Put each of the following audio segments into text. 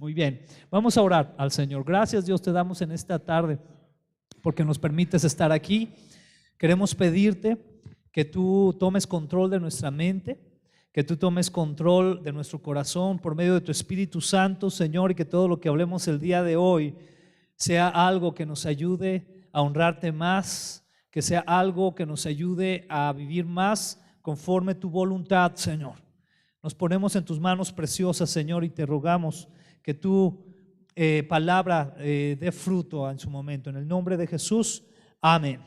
Muy bien, vamos a orar al Señor. Gracias, Dios, te damos en esta tarde porque nos permites estar aquí. Queremos pedirte que tú tomes control de nuestra mente, que tú tomes control de nuestro corazón por medio de tu Espíritu Santo, Señor, y que todo lo que hablemos el día de hoy sea algo que nos ayude a honrarte más, que sea algo que nos ayude a vivir más conforme tu voluntad, Señor. Nos ponemos en tus manos preciosas, Señor, y te rogamos que tu palabra dé fruto en su momento. En el nombre de Jesús, amén.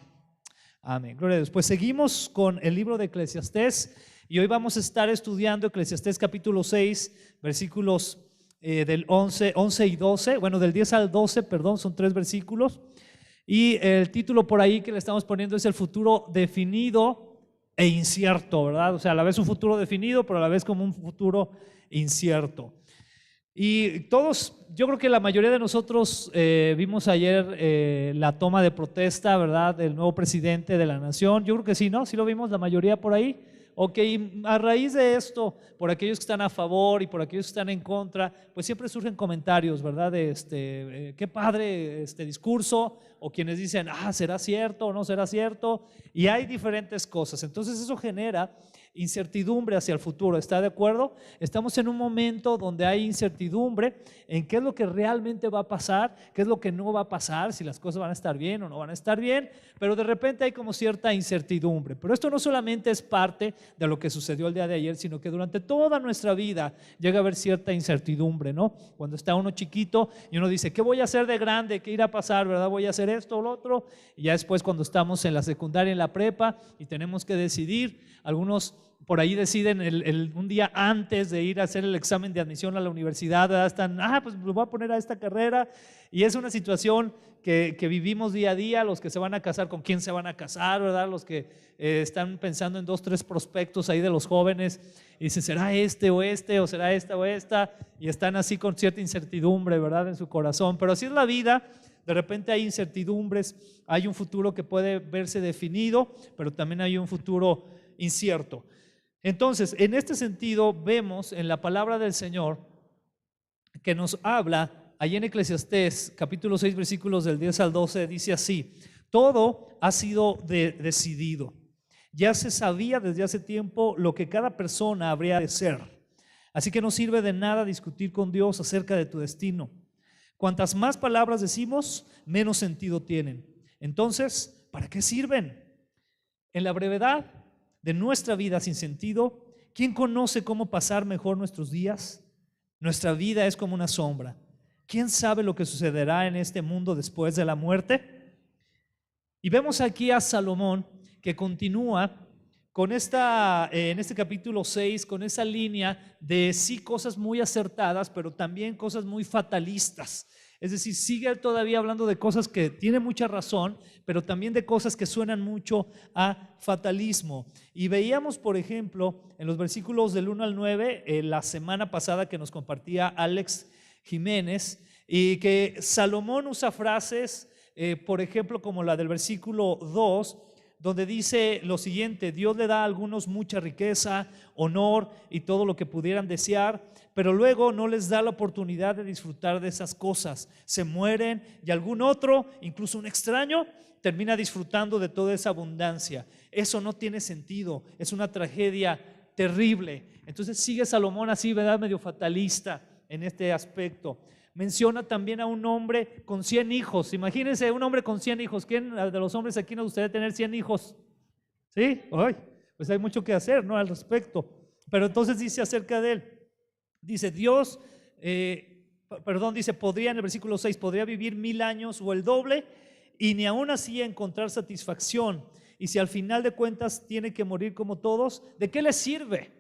Amén. Gloria a Dios. Pues seguimos con el libro de Eclesiastés y hoy vamos a estar estudiando Eclesiastés capítulo 6, versículos del 11 y 12, bueno, del 10 al 12, perdón, son 3 versículos. Y el título por ahí que le estamos poniendo es el futuro definido e incierto, ¿verdad? O sea, a la vez un futuro definido, pero a la vez como un futuro incierto. Y todos, yo creo que la mayoría de nosotros vimos ayer la toma de protesta, ¿verdad?, del nuevo presidente de la nación. Yo creo que sí, ¿no? Sí lo vimos la mayoría por ahí. Ok, a raíz de esto, por aquellos que están a favor y por aquellos que están en contra, pues siempre surgen comentarios, ¿verdad? De qué padre este discurso, o quienes dicen, ¿será cierto o no será cierto? Y hay diferentes cosas. Entonces eso genera incertidumbre hacia el futuro, ¿está de acuerdo? Estamos en un momento donde hay incertidumbre en qué es lo que realmente va a pasar, qué es lo que no va a pasar, si las cosas van a estar bien o no van a estar bien, pero de repente hay como cierta incertidumbre. Pero esto no solamente es parte de lo que sucedió el día de ayer, sino que durante toda nuestra vida llega a haber cierta incertidumbre, ¿no? Cuando está uno chiquito y uno dice, ¿qué voy a hacer de grande? ¿Qué irá a pasar? ¿Verdad? ¿Voy a hacer esto o lo otro? Y ya después cuando estamos en la secundaria, en la prepa y tenemos que decidir, algunos por ahí deciden un día antes de ir a hacer el examen de admisión a la universidad, ¿verdad? Están, pues lo voy a poner a esta carrera, y es una situación que vivimos día a día. Los que se van a casar, con quién se van a casar, ¿verdad? Los que están pensando en 2, 3 prospectos ahí de los jóvenes y dicen, ¿será este o será esta o esta? Y están así con cierta incertidumbre, ¿verdad?, en su corazón. Pero así es la vida. De repente hay incertidumbres, hay un futuro que puede verse definido, pero también hay un futuro incierto. Entonces, en este sentido, vemos en la palabra del Señor que nos habla, allí en Eclesiastés, capítulo 6, versículos del 10 al 12, dice así: todo ha sido decidido. Ya se sabía desde hace tiempo lo que cada persona habría de ser. Así que no sirve de nada discutir con Dios acerca de tu destino. Cuantas más palabras decimos, menos sentido tienen. Entonces, ¿para qué sirven? En la brevedad de nuestra vida sin sentido, ¿quién conoce cómo pasar mejor nuestros días? Nuestra vida es como una sombra. ¿Quién sabe lo que sucederá en este mundo después de la muerte? Y vemos aquí a Salomón que continúa con en este capítulo 6, con esa línea de sí cosas muy acertadas, pero también cosas muy fatalistas. Es decir, sigue todavía hablando de cosas que tiene mucha razón, pero también de cosas que suenan mucho a fatalismo. Y veíamos, por ejemplo, en los versículos del 1 al 9, la semana pasada que nos compartía Alex Jiménez, y que Salomón usa frases, por ejemplo, como la del versículo 2, donde dice lo siguiente: Dios le da a algunos mucha riqueza, honor y todo lo que pudieran desear, pero luego no les da la oportunidad de disfrutar de esas cosas. Se mueren y algún otro, incluso un extraño, termina disfrutando de toda esa abundancia. Eso no tiene sentido, es una tragedia terrible. Entonces sigue Salomón así, ¿verdad?, medio fatalista en este aspecto. Menciona también a un hombre con 100 hijos. Imagínense un hombre con 100 hijos. ¿Quién de los hombres aquí nos gustaría tener 100 hijos? ¿Sí? Ay, pues hay mucho que hacer, ¿no?, al respecto. Pero entonces dice acerca de él, dice Dios, dice, podría, en el versículo 6, podría vivir 1000 años o el doble y ni aún así encontrar satisfacción. Y si al final de cuentas tiene que morir como todos, ¿de qué le sirve?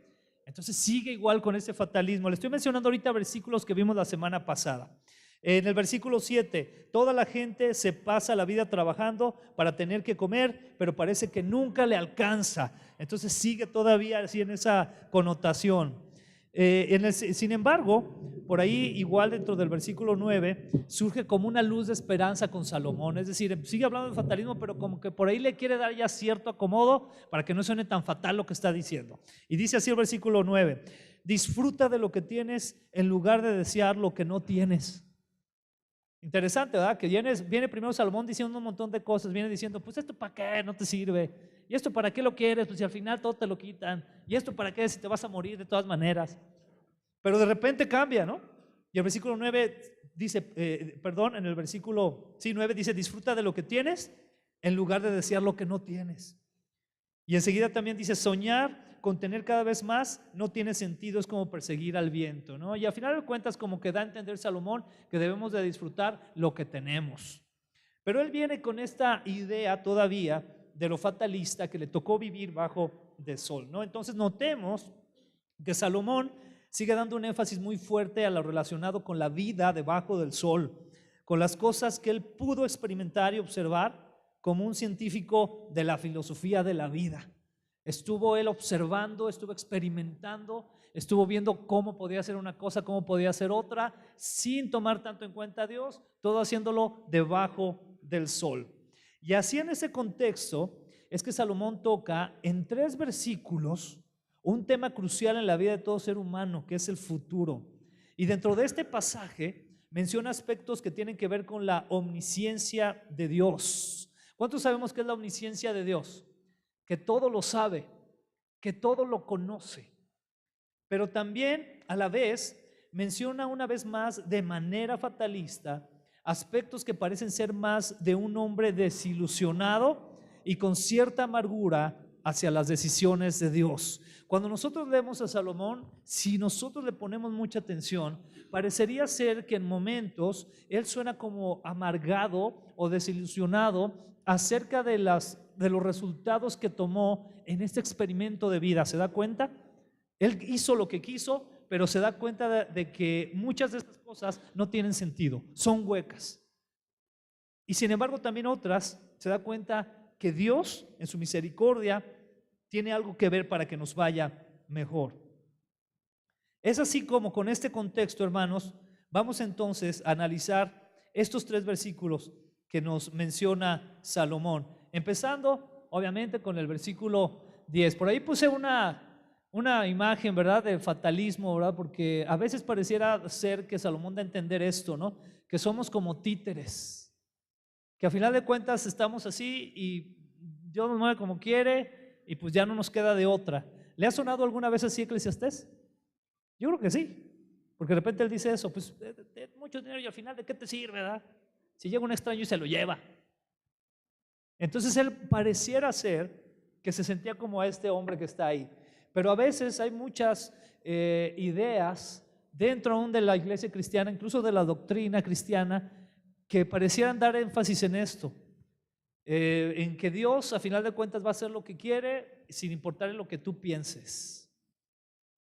Entonces sigue igual con ese fatalismo. Le estoy mencionando ahorita versículos que vimos la semana pasada. En el versículo 7, toda la gente se pasa la vida trabajando para tener que comer, pero parece que nunca le alcanza. Entonces sigue todavía así en esa connotación. Sin embargo, por ahí igual dentro del versículo 9 surge como una luz de esperanza con Salomón. Es decir, sigue hablando de fatalismo, pero como que por ahí le quiere dar ya cierto acomodo para que no suene tan fatal lo que está diciendo. Y dice así el versículo 9: disfruta de lo que tienes en lugar de desear lo que no tienes. Interesante, ¿verdad? Que viene primero Salomón diciendo un montón de cosas, viene diciendo, pues esto para qué, no te sirve, y esto para qué lo quieres, pues si al final todo te lo quitan, y esto para qué si te vas a morir de todas maneras. Pero de repente cambia, ¿no? Y el versículo 9 dice, en el versículo 9 dice, disfruta de lo que tienes en lugar de desear lo que no tienes. Y enseguida también dice, soñar con tener cada vez más no tiene sentido, es como perseguir al viento, ¿no? Y al final de cuentas como que da a entender Salomón que debemos de disfrutar lo que tenemos. Pero él viene con esta idea todavía de lo fatalista que le tocó vivir bajo del sol, ¿no? Entonces notemos que Salomón sigue dando un énfasis muy fuerte a lo relacionado con la vida debajo del sol, con las cosas que él pudo experimentar y observar como un científico de la filosofía de la vida. Estuvo él observando, estuvo experimentando, estuvo viendo cómo podía hacer una cosa, cómo podía hacer otra, sin tomar tanto en cuenta a Dios, todo haciéndolo debajo del sol. Y así en ese contexto es que Salomón toca en 3 versículos un tema crucial en la vida de todo ser humano, que es el futuro. Y dentro de este pasaje menciona aspectos que tienen que ver con la omnisciencia de Dios. ¿Cuántos sabemos qué es la omnisciencia de Dios? Que todo lo sabe, que todo lo conoce. Pero también a la vez menciona una vez más de manera fatalista aspectos que parecen ser más de un hombre desilusionado y con cierta amargura hacia las decisiones de Dios. Cuando nosotros leemos a Salomón, si nosotros le ponemos mucha atención, parecería ser que en momentos él suena como amargado o desilusionado acerca de los resultados que tomó en este experimento de vida. ¿Se da cuenta? Él hizo lo que quiso, pero se da cuenta de que muchas de estas cosas no tienen sentido, son huecas. Y sin embargo también otras se da cuenta que Dios en su misericordia tiene algo que ver para que nos vaya mejor. Es así como con este contexto, hermanos, vamos entonces a analizar estos 3 versículos que nos menciona Salomón, empezando obviamente con el versículo 10. Por ahí puse una imagen, ¿verdad?, de fatalismo, ¿verdad?, porque a veces pareciera ser que Salomón da a entender esto, ¿no?, que somos como títeres, que a final de cuentas estamos así y Dios nos mueve como quiere y pues ya no nos queda de otra. ¿Le ha sonado alguna vez así Eclesiastés? Yo creo que sí, porque de repente él dice eso, pues mucho dinero y al final ¿de qué te sirve, verdad? Si llega un extraño y se lo lleva. Entonces él pareciera ser que se sentía como a este hombre que está ahí. Pero a veces hay muchas ideas dentro aún de la iglesia cristiana, incluso de la doctrina cristiana, que parecieran dar énfasis en esto, en que Dios a final de cuentas va a hacer lo que quiere sin importar en lo que tú pienses.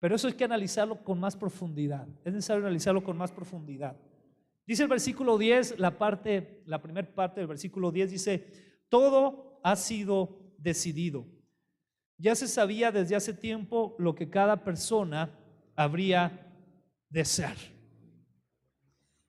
Pero eso hay que analizarlo con más profundidad, es necesario analizarlo con más profundidad. Dice el versículo 10, la primera parte del versículo 10 dice, todo ha sido decidido. Ya se sabía desde hace tiempo lo que cada persona habría de ser.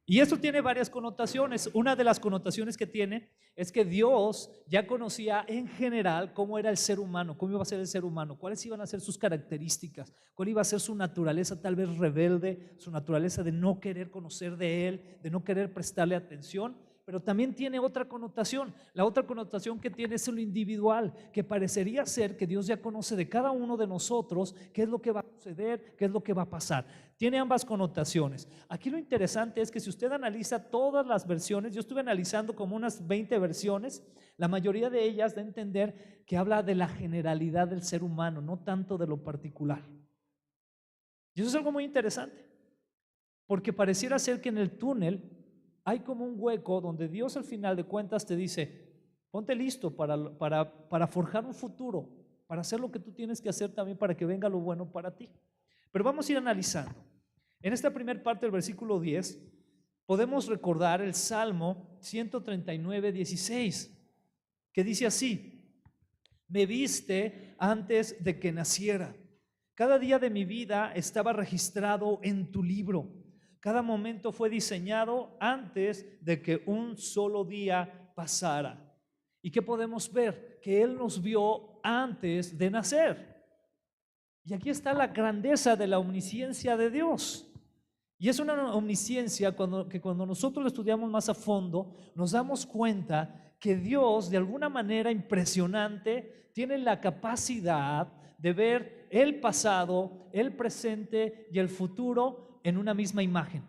Y esto tiene varias connotaciones. Una de las connotaciones que tiene es que Dios ya conocía en general cómo era el ser humano, cómo iba a ser el ser humano, cuáles iban a ser sus características, cuál iba a ser su naturaleza tal vez rebelde, su naturaleza de no querer conocer de Él, de no querer prestarle atención. Pero también tiene otra connotación. La otra connotación que tiene es lo individual, que parecería ser que Dios ya conoce de cada uno de nosotros qué es lo que va a suceder, qué es lo que va a pasar. Tiene ambas connotaciones. Aquí lo interesante es que si usted analiza todas las versiones, yo estuve analizando como unas 20 versiones, la mayoría de ellas da a entender que habla de la generalidad del ser humano, no tanto de lo particular. Y eso es algo muy interesante, porque pareciera ser que en el túnel hay como un hueco donde Dios al final de cuentas te dice, ponte listo para forjar un futuro, para hacer lo que tú tienes que hacer también para que venga lo bueno para ti. Pero vamos a ir analizando. En esta primera parte del versículo 10 podemos recordar el Salmo 139, 16, que dice así, me viste antes de que naciera, cada día de mi vida estaba registrado en tu libro. Cada momento fue diseñado antes de que un solo día pasara. ¿Y qué podemos ver? Que Él nos vio antes de nacer. Y aquí está la grandeza de la omnisciencia de Dios. Y es una omnisciencia que cuando nosotros lo estudiamos más a fondo, nos damos cuenta que Dios, de alguna manera impresionante, tiene la capacidad de ver el pasado, el presente y el futuro en una misma imagen.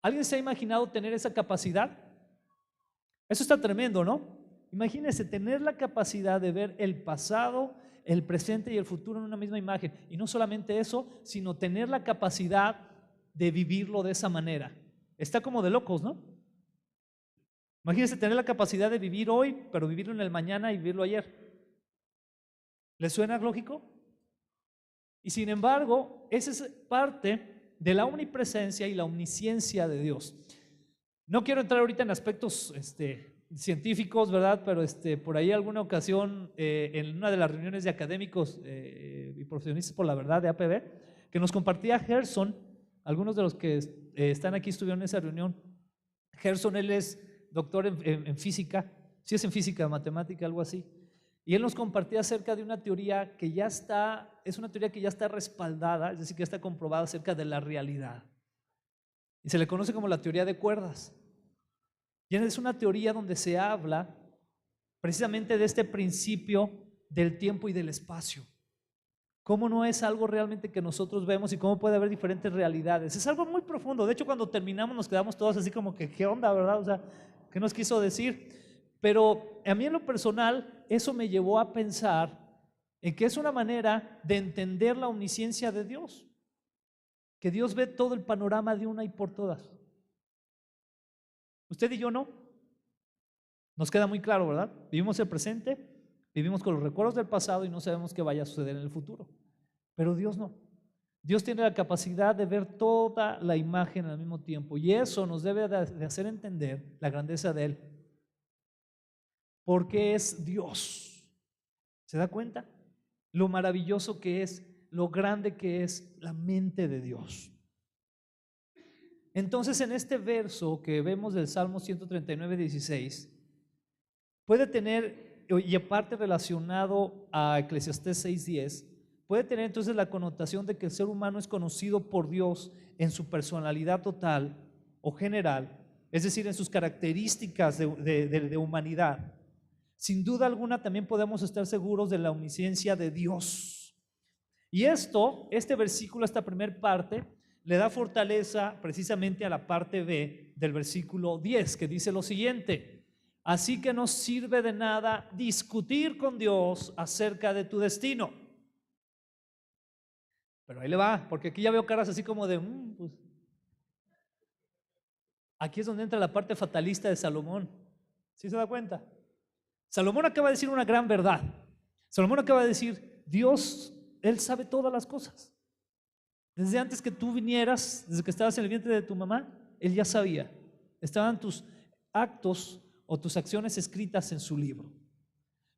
¿Alguien se ha imaginado tener esa capacidad? Eso está tremendo, ¿no? Imagínense tener la capacidad de ver el pasado, el presente y el futuro en una misma imagen. Y no solamente eso, sino tener la capacidad de vivirlo de esa manera. Está como de locos, ¿no? Imagínense tener la capacidad de vivir hoy, pero vivirlo en el mañana y vivirlo ayer. ¿Les suena lógico? Y sin embargo, esa es parte de la omnipresencia y la omnisciencia de Dios. No quiero entrar ahorita en aspectos científicos, ¿verdad? Pero por ahí alguna ocasión en una de las reuniones de académicos y profesionistas por la verdad de APB, que nos compartía Gerson, algunos de los que están aquí estuvieron en esa reunión. Gerson, él es doctor en física, sí es en física, matemática, algo así. Y él nos compartía acerca de una teoría que ya está, es una teoría que ya está respaldada, es decir, que ya está comprobada acerca de la realidad. Y se le conoce como la teoría de cuerdas. Y es una teoría donde se habla precisamente de este principio del tiempo y del espacio. Cómo no es algo realmente que nosotros vemos y cómo puede haber diferentes realidades. Es algo muy profundo. De hecho, cuando terminamos nos quedamos todos así como que, ¿qué onda, verdad? O sea, ¿qué nos quiso decir? Pero a mí en lo personal, eso me llevó a pensar en que es una manera de entender la omnisciencia de Dios. Que Dios ve todo el panorama de una y por todas. Usted y yo no. Nos queda muy claro, ¿verdad? Vivimos el presente, vivimos con los recuerdos del pasado y no sabemos qué vaya a suceder en el futuro. Pero Dios no. Dios tiene la capacidad de ver toda la imagen al mismo tiempo y eso nos debe de hacer entender la grandeza de Él. Porque es Dios. ¿Se da cuenta? Lo maravilloso que es, lo grande que es la mente de Dios. Entonces, en este verso que vemos del Salmo 139, 16, puede tener, y aparte relacionado a Eclesiastés 6, 10, puede tener entonces la connotación de que el ser humano es conocido por Dios en su personalidad total o general, es decir, en sus características de humanidad. Sin duda alguna también podemos estar seguros de la omnisciencia de Dios. Y este versículo, esta primera parte, le da fortaleza precisamente a la parte B del versículo 10, que dice lo siguiente: así que no sirve de nada discutir con Dios acerca de tu destino. Pero ahí le va, porque aquí ya veo caras así como de, pues. Aquí es donde entra la parte fatalista de Salomón. ¿Sí se da cuenta? Salomón acaba de decir una gran verdad. Salomón acaba de decir, Dios, Él sabe todas las cosas. Desde antes que tú vinieras, desde que estabas en el vientre de tu mamá, Él ya sabía. Estaban tus actos o tus acciones escritas en su libro.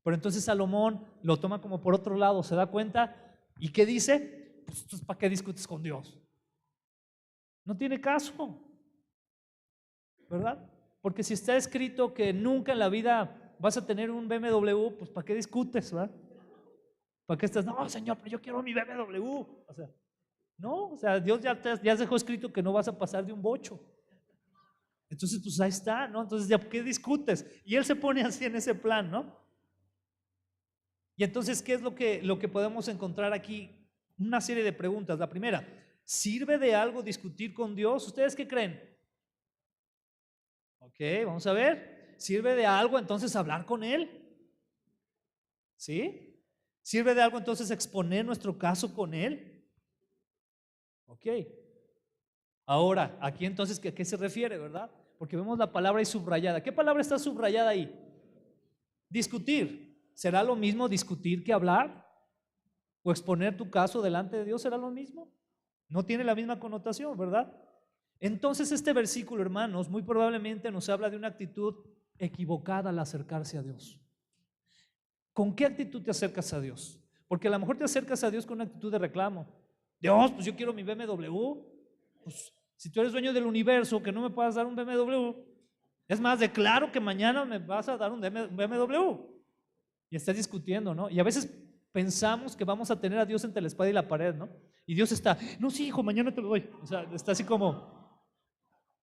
Pero entonces Salomón lo toma como por otro lado, se da cuenta, ¿y qué dice? Pues ¿para qué discutes con Dios? No tiene caso, ¿verdad? Porque si está escrito que nunca en la vida vas a tener un BMW, pues ¿para qué discutes, verdad? ¿Para qué estás? No, Señor, pero yo quiero mi BMW. O sea, no, o sea, Dios ya dejó escrito que no vas a pasar de un bocho. Entonces, pues ahí está, ¿no? Entonces, ¿ya qué discutes? Y él se pone así en ese plan, ¿no? Y entonces, ¿qué es lo que podemos encontrar aquí? Una serie de preguntas. La primera, ¿sirve de algo discutir con Dios? ¿Ustedes qué creen? Ok, vamos a ver. ¿Sirve de algo entonces hablar con Él? ¿Sí? ¿Sirve de algo entonces exponer nuestro caso con Él? Ok. Ahora, aquí entonces, ¿a qué se refiere, verdad? Porque vemos la palabra ahí subrayada. ¿Qué palabra está subrayada ahí? Discutir. ¿Será lo mismo discutir que hablar? ¿O exponer tu caso delante de Dios será lo mismo? No tiene la misma connotación, ¿verdad? Entonces este versículo, hermanos, muy probablemente nos habla de una actitud equivocada al acercarse a Dios. ¿Con qué actitud te acercas a Dios? Porque a lo mejor te acercas a Dios con una actitud de reclamo. Dios, pues yo quiero mi BMW. Pues si tú eres dueño del universo, que no me puedas dar un BMW. Es más, declaro que mañana me vas a dar un BMW. Y estás discutiendo, ¿no? Y a veces pensamos que vamos a tener a Dios entre la espada y la pared, ¿no? Y Dios está, no, sí, hijo, mañana te lo doy. O sea, está así como,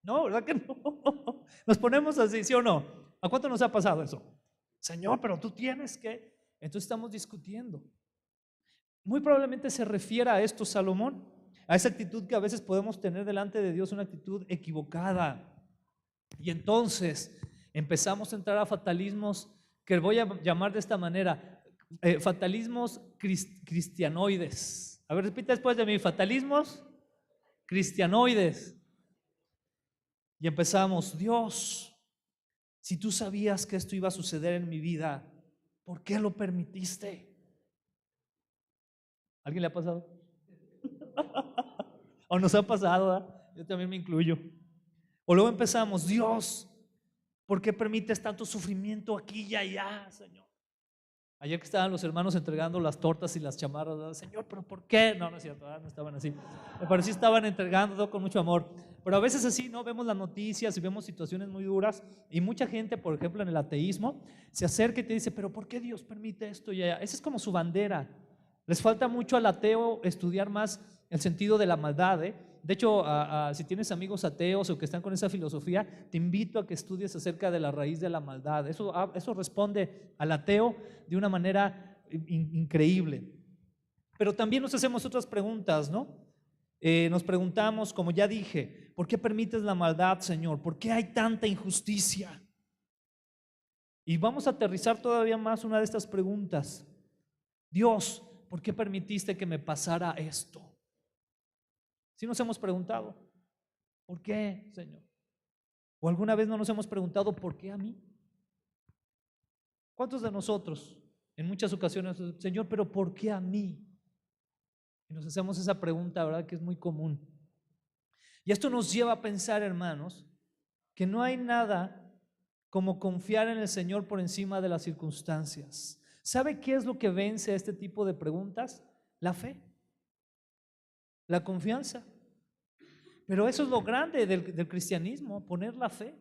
no, ¿verdad que no? Nos ponemos así, ¿sí o no? ¿A cuánto nos ha pasado eso? Señor, pero tú tienes que. Entonces estamos discutiendo. Muy probablemente se refiere a esto Salomón, a esa actitud que a veces podemos tener delante de Dios, una actitud equivocada. Y entonces empezamos a entrar a fatalismos que voy a llamar de esta manera, fatalismos cristianoides. A ver, repita después de mí, fatalismos cristianoides. Y empezamos, Dios, si tú sabías que esto iba a suceder en mi vida, ¿por qué lo permitiste? ¿Alguien le ha pasado? ¿O nos ha pasado? ¿Eh? Yo también me incluyo. O luego empezamos, Dios, ¿por qué permites tanto sufrimiento aquí y allá, Señor? Ayer que estaban los hermanos entregando las tortas y las chamarras, ¿verdad? Señor, ¿pero por qué? No, no es cierto, no estaban así. Pero sí estaban entregando todo con mucho amor. Pero a veces así, ¿no? Vemos las noticias y vemos situaciones muy duras y mucha gente, por ejemplo, en el ateísmo, se acerca y te dice, ¿pero por qué Dios permite esto y allá? Esa es como su bandera. Les falta mucho al ateo estudiar más el sentido de la maldad, ¿eh? De hecho, si tienes amigos ateos o que están con esa filosofía, te invito a que estudies acerca de la raíz de la maldad. Eso responde al ateo de una manera increíble. Pero también nos hacemos otras preguntas, ¿no? Nos preguntamos, como ya dije, ¿por qué permites la maldad, Señor? ¿Por qué hay tanta injusticia? Y vamos a aterrizar todavía más una de estas preguntas. Dios, ¿por qué permitiste que me pasara esto? ¿Sí nos hemos preguntado? ¿Por qué, Señor? ¿O alguna vez no nos hemos preguntado por qué a mí? ¿Cuántos de nosotros en muchas ocasiones, Señor, pero por qué a mí? Y nos hacemos esa pregunta, ¿verdad? Que es muy común. Y esto nos lleva a pensar, hermanos, que no hay nada como confiar en el Señor por encima de las circunstancias. ¿Sabe qué es lo que vence a este tipo de preguntas? La fe, la confianza. Pero eso es lo grande del cristianismo, poner la fe.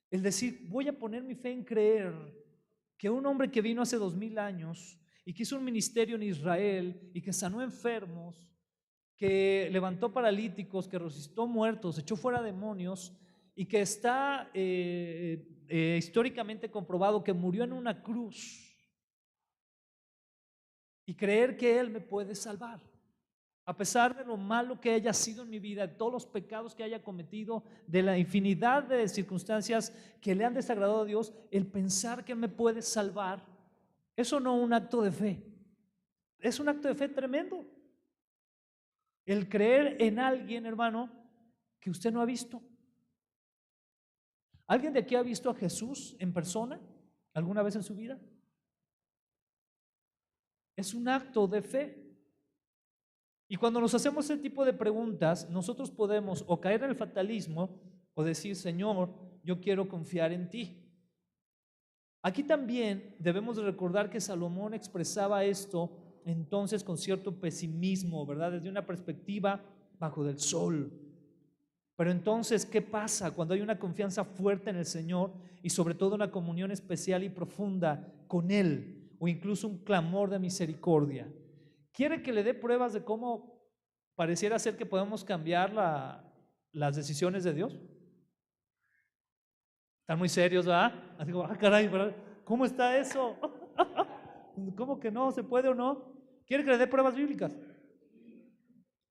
El decir, voy a poner mi fe en creer que un hombre que vino hace 2000 años y que hizo un ministerio en Israel y que sanó enfermos, que levantó paralíticos, que resucitó muertos, echó fuera demonios y que está históricamente comprobado que murió en una cruz, y creer que Él me puede salvar. A pesar de lo malo que haya sido en mi vida, de todos los pecados que haya cometido, de la infinidad de circunstancias que le han desagradado a Dios, el pensar que Él me puede salvar, eso no es un acto de fe, es un acto de fe tremendo. El creer en alguien, hermano, que usted no ha visto. ¿Alguien de aquí ha visto a Jesús en persona alguna vez en su vida? Es un acto de fe. Y cuando nos hacemos ese tipo de preguntas, nosotros podemos o caer en el fatalismo o decir, Señor, yo quiero confiar en ti. Aquí también debemos de recordar que Salomón expresaba esto entonces con cierto pesimismo, ¿verdad? Desde una perspectiva bajo del sol. Pero entonces, ¿qué pasa cuando hay una confianza fuerte en el Señor y sobre todo una comunión especial y profunda con Él, o incluso un clamor de misericordia? ¿Quiere que le dé pruebas de cómo pareciera ser que podemos cambiar las decisiones de Dios? Están muy serios, ¿verdad? Así como, caray, ¿verdad? ¿Cómo está eso? ¿Cómo que no? ¿Se puede o no? ¿Quiere que le dé pruebas bíblicas?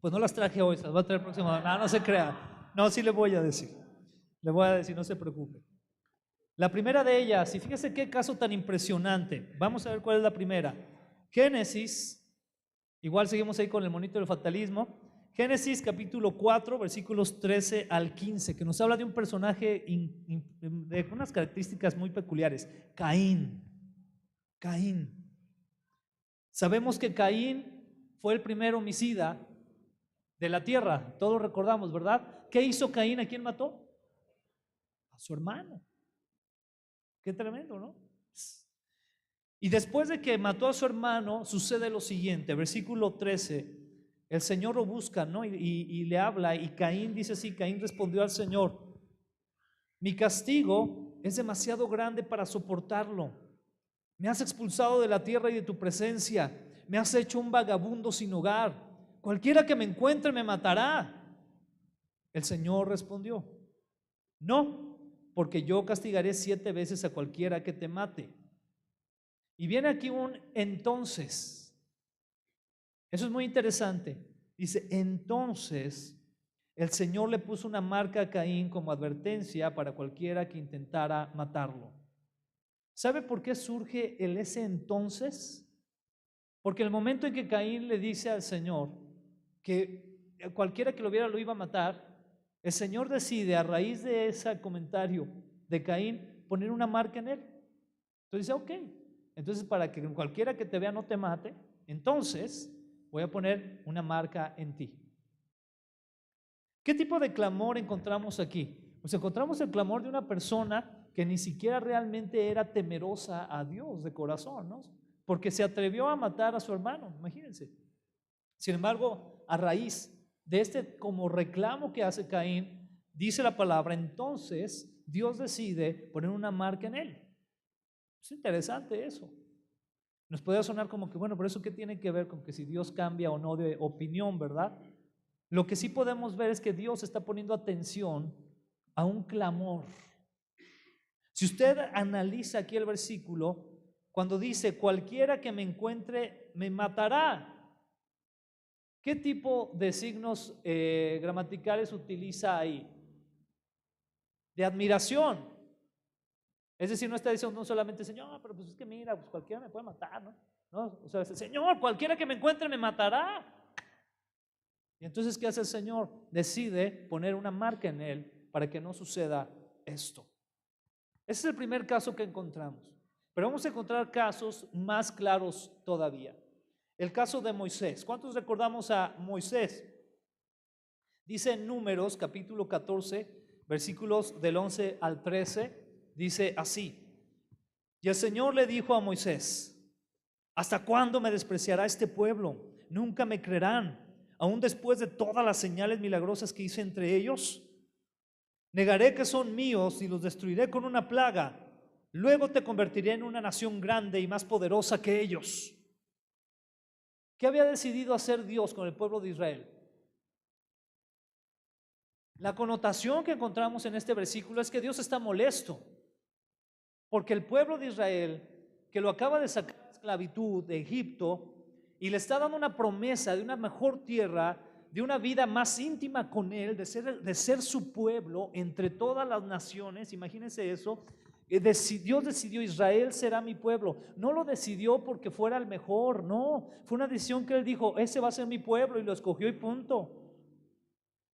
Pues no las traje hoy, se las voy a traer el próximo. No, no se crea. No, sí le voy a decir. Le voy a decir, no se preocupe. La primera de ellas, y fíjese qué caso tan impresionante. Vamos a ver cuál es la primera. Génesis. Igual seguimos ahí con el monito del fatalismo. Génesis capítulo 4, versículos 13 al 15, que nos habla de un personaje de unas características muy peculiares. Caín. Caín. Sabemos que Caín fue el primer homicida de la tierra. Todos recordamos, ¿verdad? ¿Qué hizo Caín? ¿A quién mató? A su hermano. Qué tremendo, ¿no? Y después de que mató a su hermano, sucede lo siguiente, versículo 13, el Señor lo busca, ¿no? Y le habla, y Caín dice así, Caín respondió al Señor, mi castigo es demasiado grande para soportarlo, me has expulsado de la tierra y de tu presencia, me has hecho un vagabundo sin hogar. Cualquiera que me encuentre me matará. El Señor respondió, no, porque yo castigaré 7 veces a cualquiera que te mate. Y viene aquí un entonces. Eso es muy interesante. Dice, entonces el Señor le puso una marca a Caín como advertencia para cualquiera que intentara matarlo. ¿Sabe por qué surge el ese entonces? Porque el momento en que Caín le dice al Señor que cualquiera que lo viera lo iba a matar, el Señor decide a raíz de ese comentario de Caín poner una marca en él. Entonces dice, ok, entonces para que cualquiera que te vea no te mate, entonces voy a poner una marca en ti. ¿Qué tipo de clamor encontramos aquí? Pues encontramos el clamor de una persona que ni siquiera realmente era temerosa a Dios de corazón, ¿no? Porque se atrevió a matar a su hermano, imagínense. Sin embargo, a raíz de este como reclamo que hace Caín, dice la palabra, entonces Dios decide poner una marca en él. Es interesante eso. Nos puede sonar como que, bueno, pero eso qué tiene que ver con que si Dios cambia o no de opinión, ¿verdad? Lo que sí podemos ver es que Dios está poniendo atención a un clamor. Si usted analiza aquí el versículo, cuando dice, cualquiera que me encuentre me matará, ¿qué tipo de signos gramaticales utiliza ahí? De admiración. Es decir, no está diciendo no solamente, Señor, pero pues es que mira, pues cualquiera me puede matar, ¿no? ¿No? O sea, Señor, cualquiera que me encuentre me matará. Y entonces, ¿qué hace el Señor? Decide poner una marca en él para que no suceda esto. Ese es el primer caso que encontramos. Pero vamos a encontrar casos más claros todavía. El caso de Moisés. ¿Cuántos recordamos a Moisés? Dice en Números capítulo 14, versículos del 11 al 13, dice así. Y el Señor le dijo a Moisés, ¿hasta cuándo me despreciará este pueblo? Nunca me creerán, aún después de todas las señales milagrosas que hice entre ellos. Negaré que son míos y los destruiré con una plaga. Luego te convertiré en una nación grande y más poderosa que ellos. ¿Qué había decidido hacer Dios con el pueblo de Israel? La connotación que encontramos en este versículo es que Dios está molesto porque el pueblo de Israel, que lo acaba de sacar de esclavitud de Egipto y le está dando una promesa de una mejor tierra, de una vida más íntima con Él, de ser su pueblo entre todas las naciones, imagínense eso. Dios decidió, Israel será mi pueblo. No lo decidió porque fuera el mejor, no. Fue una decisión que Él dijo, ese va a ser mi pueblo, y lo escogió y punto.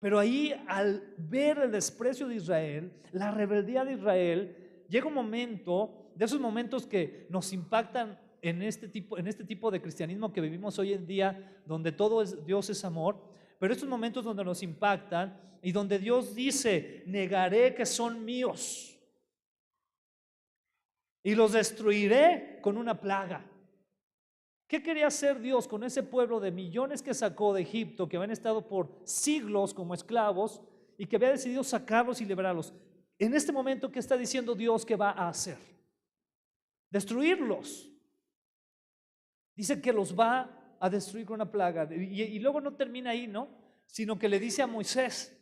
Pero ahí, al ver el desprecio de Israel, la rebeldía de Israel, llega un momento, de esos momentos que nos impactan en este tipo de cristianismo que vivimos hoy en día, donde todo es Dios es amor, pero estos momentos donde nos impactan y donde Dios dice, negaré que son míos y los destruiré con una plaga. ¿Qué quería hacer Dios con ese pueblo de millones que sacó de Egipto, que habían estado por siglos como esclavos y que había decidido sacarlos y liberarlos? En este momento, ¿qué está diciendo Dios que va a hacer? Destruirlos. Dice que los va a destruir con una plaga. Y luego no termina ahí, ¿no? Sino que le dice a Moisés,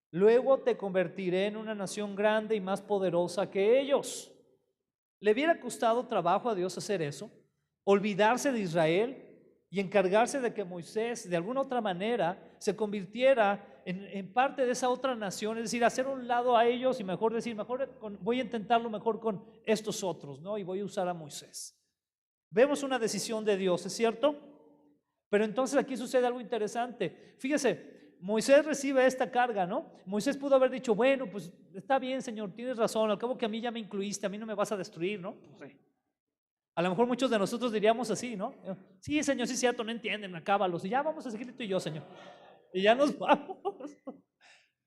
luego te convertiré en una nación grande y más poderosa que ellos. ¿Le hubiera costado trabajo a Dios hacer eso? Olvidarse de Israel y encargarse de que Moisés de alguna otra manera se convirtiera en parte de esa otra nación, es decir, hacer un lado a ellos y mejor decir, voy a intentarlo mejor con estos otros, ¿no? Y voy a usar a Moisés. Vemos una decisión de Dios, ¿es cierto? Pero entonces aquí sucede algo interesante. Fíjese, Moisés recibe esta carga, ¿no? Moisés pudo haber dicho, bueno, pues está bien, Señor, tienes razón, al cabo que a mí ya me incluiste, a mí no me vas a destruir, ¿no? Pues sí. A lo mejor muchos de nosotros diríamos así, ¿no? Sí, Señor, sí es cierto, no entienden, acábalos. Y ya vamos a seguir tú y yo, Señor. Y ya nos vamos.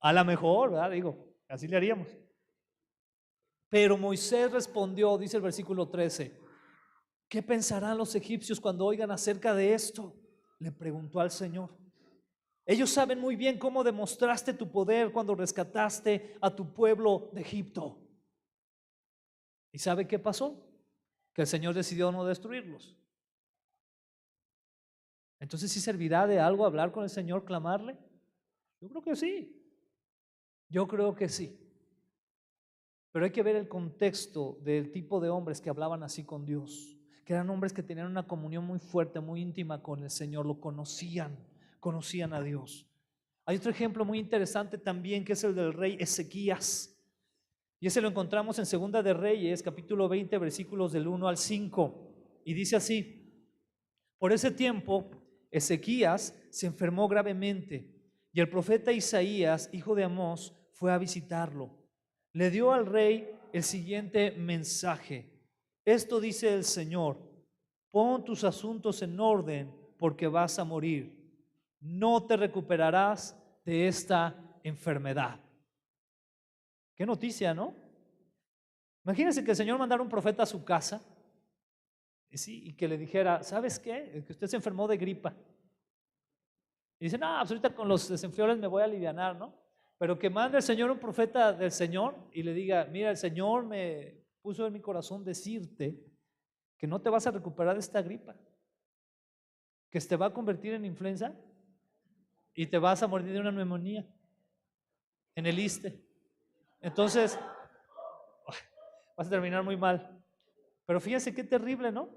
A lo mejor, ¿verdad? Digo, así le haríamos. Pero Moisés respondió, dice el versículo 13, ¿qué pensarán los egipcios cuando oigan acerca de esto? Le preguntó al Señor. Ellos saben muy bien cómo demostraste tu poder cuando rescataste a tu pueblo de Egipto. ¿Y sabe qué pasó? Que el Señor decidió no destruirlos. Entonces, ¿sí servirá de algo hablar con el Señor, clamarle? Yo creo que sí. Yo creo que sí. Pero hay que ver el contexto del tipo de hombres que hablaban así con Dios, que eran hombres que tenían una comunión muy fuerte, muy íntima con el Señor, lo conocían a Dios. Hay otro ejemplo muy interesante también, que es el del rey Ezequías. Y ese lo encontramos en Segunda de Reyes, capítulo 20, versículos del 1 al 5. Y dice así: por ese tiempo, Ezequías se enfermó gravemente, y el profeta Isaías, hijo de Amós, fue a visitarlo. Le dio al rey el siguiente mensaje: esto dice el Señor, pon tus asuntos en orden, porque vas a morir. No te recuperarás de esta enfermedad. Qué noticia, ¿no? Imagínense que el Señor mandara un profeta a su casa y que le dijera: ¿sabes qué? Que usted se enfermó de gripa. Y dice: no, pues ahorita con los desenfriores me voy a alivianar, ¿no? Pero que mande el Señor un profeta del Señor y le diga: mira, el Señor me puso en mi corazón decirte que no te vas a recuperar de esta gripa, que te va a convertir en influenza y te vas a morir de una neumonía en el ISSSTE. Entonces, vas a terminar muy mal. Pero fíjense qué terrible, ¿no?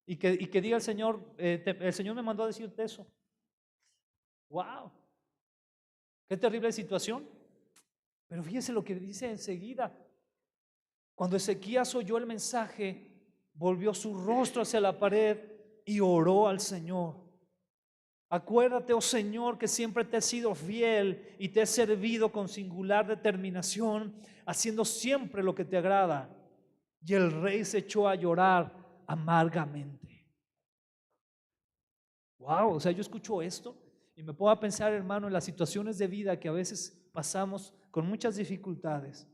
Y que diga el Señor: el Señor me mandó a decirte eso. ¡Wow! Qué terrible situación. Pero fíjense lo que dice enseguida. Cuando Ezequías oyó el mensaje, volvió su rostro hacia la pared y oró al Señor. Acuérdate, oh Señor, que siempre te he sido fiel y te he servido con singular determinación, haciendo siempre lo que te agrada. Y el rey se echó a llorar amargamente. Wow, o sea, yo escucho esto y me puedo pensar, hermano, en las situaciones de vida que a veces pasamos con muchas dificultades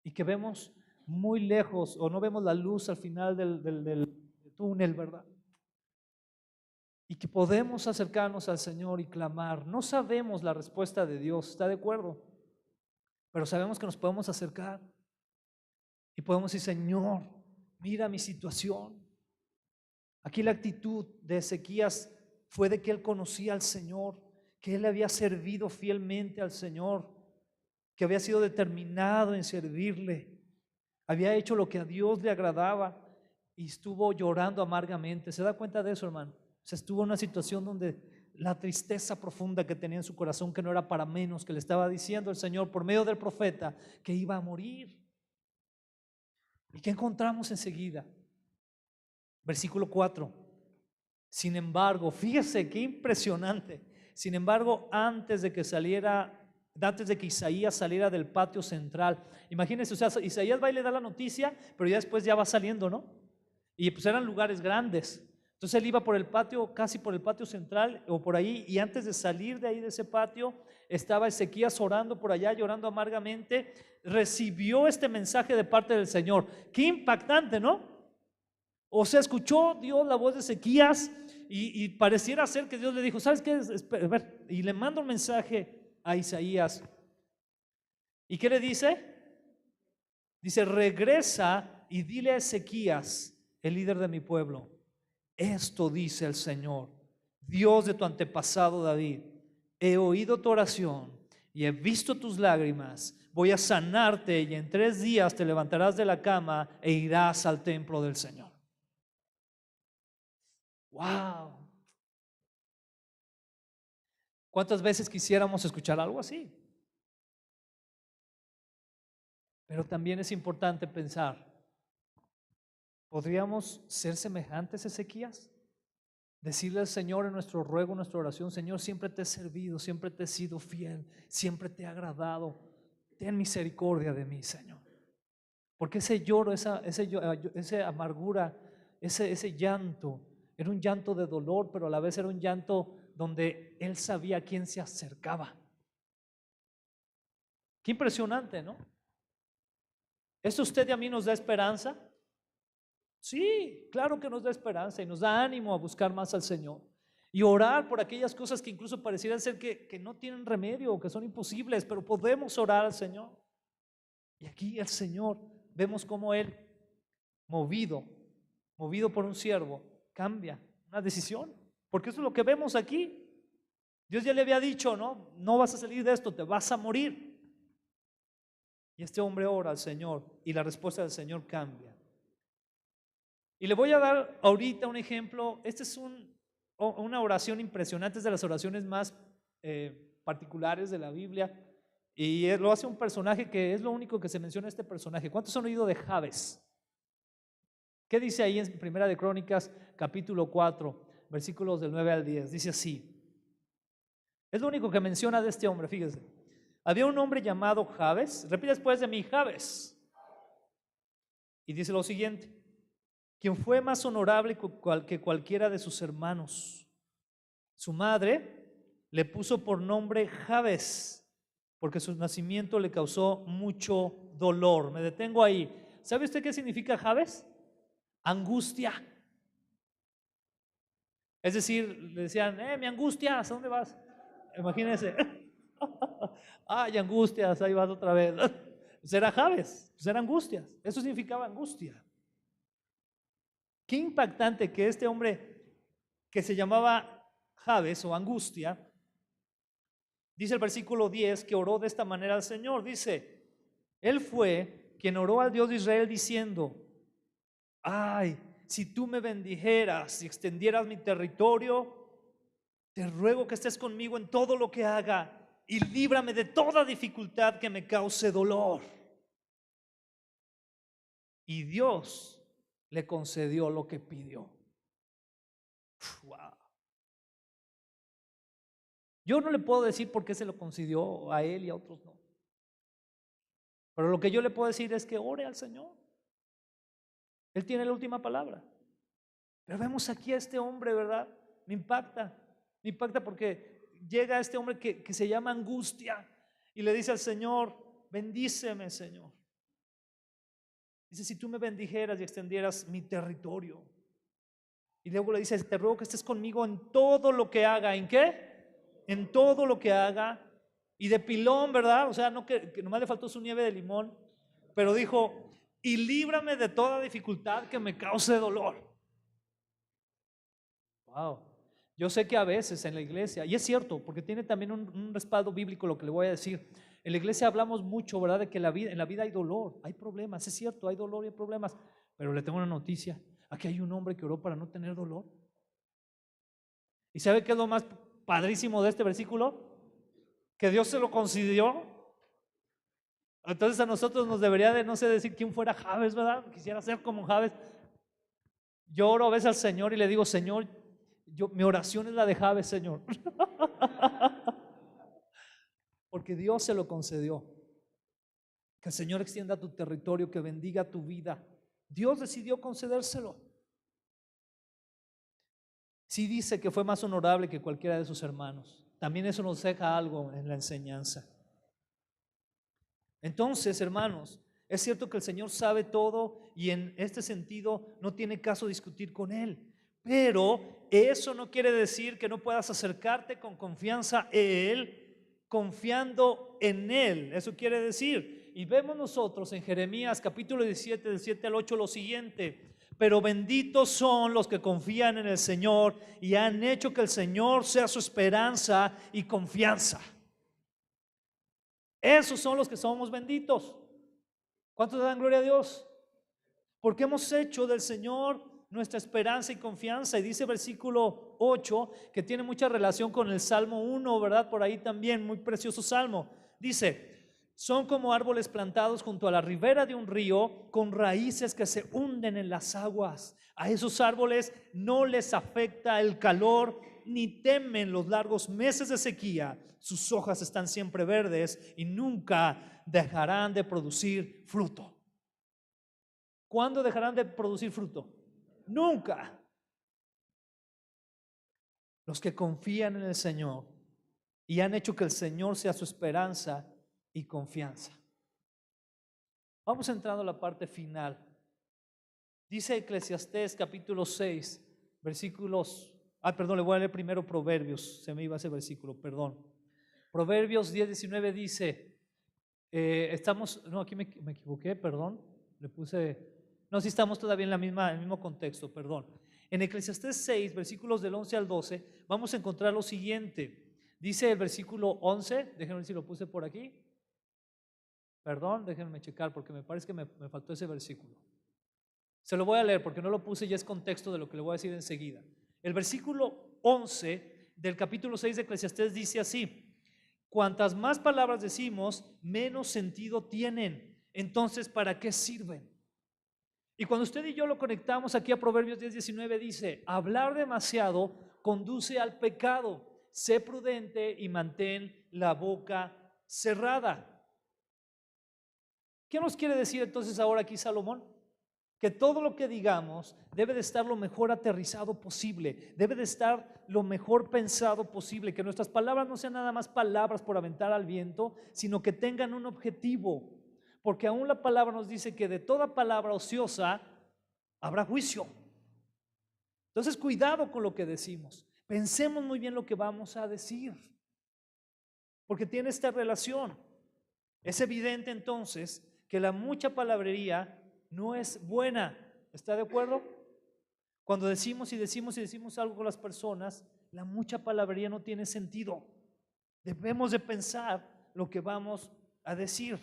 y que vemos muy lejos o no vemos la luz al final del túnel, ¿verdad? Y que podemos acercarnos al Señor y clamar. No sabemos la respuesta de Dios, ¿está de acuerdo? Pero sabemos que nos podemos acercar y podemos decir: Señor, mira mi situación. Aquí la actitud de Ezequías fue de que él conocía al Señor, que él había servido fielmente al Señor, que había sido determinado en servirle, había hecho lo que a Dios le agradaba y estuvo llorando amargamente. ¿Se da cuenta de eso, hermano? O sea, estuvo en una situación donde la tristeza profunda que tenía en su corazón, que no era para menos, que le estaba diciendo el Señor por medio del profeta que iba a morir. ¿Y qué encontramos enseguida? Versículo 4. Sin embargo, fíjese qué impresionante. Sin embargo, antes de que Isaías saliera del patio central, imagínense, o sea, Isaías va y le da la noticia, pero ya después ya va saliendo, ¿no? Y pues eran lugares grandes. Entonces él iba por el patio, casi por el patio central o por ahí, y antes de salir de ahí de ese patio, estaba Ezequías orando por allá, llorando amargamente. Recibió este mensaje de parte del Señor. Qué impactante, ¿no? O sea, escuchó Dios la voz de Ezequías y pareciera ser que Dios le dijo: ¿sabes qué? A ver, y le manda un mensaje a Isaías. ¿Y qué le dice? Dice: regresa y dile a Ezequías, el líder de mi pueblo, esto dice el Señor, Dios de tu antepasado David: he oído tu oración y he visto tus lágrimas. Voy a sanarte y en 3 días te levantarás de la cama e irás al templo del Señor. Wow. ¿Cuántas veces quisiéramos escuchar algo así? Pero también es importante pensar: ¿podríamos ser semejantes a Ezequías? Decirle al Señor en nuestro ruego, en nuestra oración: Señor, siempre te he servido, siempre te he sido fiel, siempre te he agradado. Ten misericordia de mí, Señor. Porque ese lloro, esa amargura, ese llanto, era un llanto de dolor, pero a la vez era un llanto donde él sabía a quién se acercaba. Qué impresionante, ¿no? ¿Esto a usted y a mí nos da esperanza? Sí, claro que nos da esperanza y nos da ánimo a buscar más al Señor y orar por aquellas cosas que incluso parecieran ser que no tienen remedio o que son imposibles, pero podemos orar al Señor. Y aquí el Señor, vemos cómo Él, movido por un siervo, cambia una decisión. Porque eso es lo que vemos aquí. Dios ya le había dicho, no, no vas a salir de esto, te vas a morir. Y este hombre ora al Señor y la respuesta del Señor cambia. Y le voy a dar ahorita un ejemplo. Este es una oración impresionante, es de las oraciones más particulares de la Biblia. Y lo hace un personaje que es lo único que se menciona este personaje. ¿Cuántos han oído de Jabes? ¿Qué dice ahí en Primera de Crónicas, capítulo 4, versículos del 9 al 10? Dice así. Es lo único que menciona de este hombre, fíjese. Había un hombre llamado Jabes, repite después de mí, Jabes. Y dice lo siguiente, quien fue más honorable que cualquiera de sus hermanos. Su madre le puso por nombre Jabes, porque su nacimiento le causó mucho dolor. Me detengo ahí. ¿Sabe usted qué significa Jabes? Angustia. Es decir, le decían, mi angustias, ¿a dónde vas? Imagínense. Ay, angustias, ahí vas otra vez. Será Jabes, será angustias. Eso significaba angustia. Qué impactante que este hombre que se llamaba Jabes o angustia, dice el versículo 10 que oró de esta manera al Señor. Dice, él fue quien oró al Dios de Israel diciendo, ay, si tú me bendijeras y extendieras mi territorio, te ruego que estés conmigo en todo lo que haga y líbrame de toda dificultad que me cause dolor. Y Dios le concedió lo que pidió. Wow. Yo no le puedo decir por qué se lo concedió a él y a otros no. Pero lo que yo le puedo decir es que ore al Señor. Él tiene la última palabra. Pero vemos aquí a este hombre, ¿verdad? Me impacta porque llega este hombre que se llama angustia y le dice al Señor, bendíceme, Señor. Dice, si tú me bendijeras y extendieras mi territorio. Y luego le dice, te ruego que estés conmigo en todo lo que haga. ¿En qué? En todo lo que haga. Y de pilón, ¿verdad? O sea, no que nomás le faltó su nieve de limón. Pero dijo, y líbrame de toda dificultad que me cause dolor. Wow. Yo sé que a veces en la iglesia, y es cierto, porque tiene también un respaldo bíblico lo que le voy a decir. En la iglesia hablamos mucho, ¿verdad? De que en la vida hay dolor, hay problemas, es cierto, hay dolor y hay problemas. Pero le tengo una noticia, aquí hay un hombre que oró para no tener dolor. ¿Y sabe qué es lo más padrísimo de este versículo? Que Dios se lo concedió. Entonces a nosotros nos debería de, no sé, decir quién fuera Jabes, ¿verdad? Quisiera ser como Jabes. Yo oro a veces al Señor y le digo, Señor, mi oración es la de Jabes, Señor. Porque Dios se lo concedió. Que el Señor extienda tu territorio, que bendiga tu vida. Dios decidió concedérselo. Sí dice que fue más honorable que cualquiera de sus hermanos. También eso nos deja algo en la enseñanza. Entonces, hermanos, es cierto que el Señor sabe todo y en este sentido no tiene caso discutir con Él. Pero eso no quiere decir que no puedas acercarte con confianza a Él, confiando en Él. Eso quiere decir. Y vemos nosotros en Jeremías capítulo 17, del 7 al 8 lo siguiente. Pero benditos son los que confían en el Señor y han hecho que el Señor sea su esperanza y confianza. Esos son los que somos benditos. ¿Cuántos dan gloria a Dios? Porque hemos hecho del Señor nuestra esperanza y confianza. Y dice versículo 8 que tiene mucha relación con el Salmo 1, ¿verdad? Por ahí también, muy precioso salmo. Dice, son como árboles plantados junto a la ribera de un río, con raíces que se hunden en las aguas. A esos árboles no les afecta el calor, ni temen los largos meses de sequía. Sus hojas están siempre verdes y nunca dejarán de producir fruto. ¿Cuándo dejarán de producir fruto? Nunca. Los que confían en el Señor y han hecho que el Señor sea su esperanza y confianza. Vamos entrando a la parte final. Dice Eclesiastés capítulo 6, versículos, le voy a leer primero Proverbios, se me iba ese versículo, perdón. Proverbios 10, 19 dice, aquí me equivoqué, perdón, sí estamos todavía en el mismo contexto, perdón. En Eclesiastés 6, versículos del 11 al 12, vamos a encontrar lo siguiente. Dice el versículo 11, déjenme ver si lo puse por aquí. Perdón, déjenme checar porque me parece que me faltó ese versículo. Se lo voy a leer porque no lo puse, ya es contexto de lo que le voy a decir enseguida. El versículo 11 del capítulo 6 de Eclesiastés dice así: cuantas más palabras decimos, menos sentido tienen. Entonces, ¿para qué sirven? Y cuando usted y yo lo conectamos aquí a Proverbios 10:19, dice: hablar demasiado conduce al pecado. Sé prudente y mantén la boca cerrada. ¿Qué nos quiere decir entonces ahora aquí Salomón? Que todo lo que digamos debe de estar lo mejor aterrizado posible, debe de estar lo mejor pensado posible, que nuestras palabras no sean nada más palabras por aventar al viento, sino que tengan un objetivo, porque aún la palabra nos dice que de toda palabra ociosa habrá juicio. Entonces, cuidado con lo que decimos, pensemos muy bien lo que vamos a decir, porque tiene esta relación. Es evidente entonces que la mucha palabrería no es buena. ¿Está de acuerdo? Cuando decimos y decimos y decimos algo con las personas, la mucha palabrería no tiene sentido. Debemos de pensar lo que vamos a decir.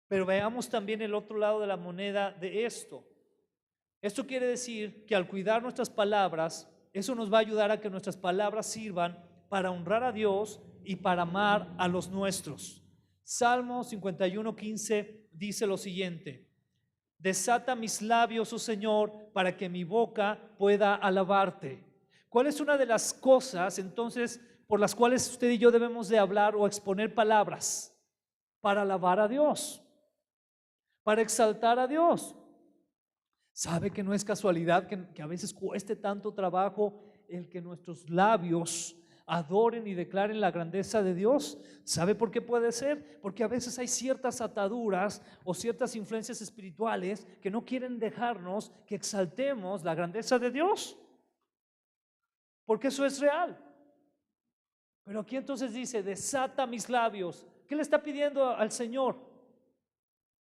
Pero veamos también el otro lado de la moneda de esto. Esto quiere decir que al cuidar nuestras palabras, eso nos va a ayudar a que nuestras palabras sirvan para honrar a Dios y para amar a los nuestros. Salmo 51:15 dice lo siguiente: desata mis labios, oh Señor, para que mi boca pueda alabarte. ¿Cuál es una de las cosas entonces por las cuales usted y yo debemos de hablar o exponer palabras? Para alabar a Dios, para exaltar a Dios. ¿Sabe que no es casualidad que a veces cueste tanto trabajo el que nuestros labios adoren y declaren la grandeza de Dios? ¿Sabe por qué puede ser? Porque a veces hay ciertas ataduras o ciertas influencias espirituales que no quieren dejarnos que exaltemos la grandeza de Dios, porque eso es real. Pero aquí entonces dice: desata mis labios. ¿Qué le está pidiendo al Señor?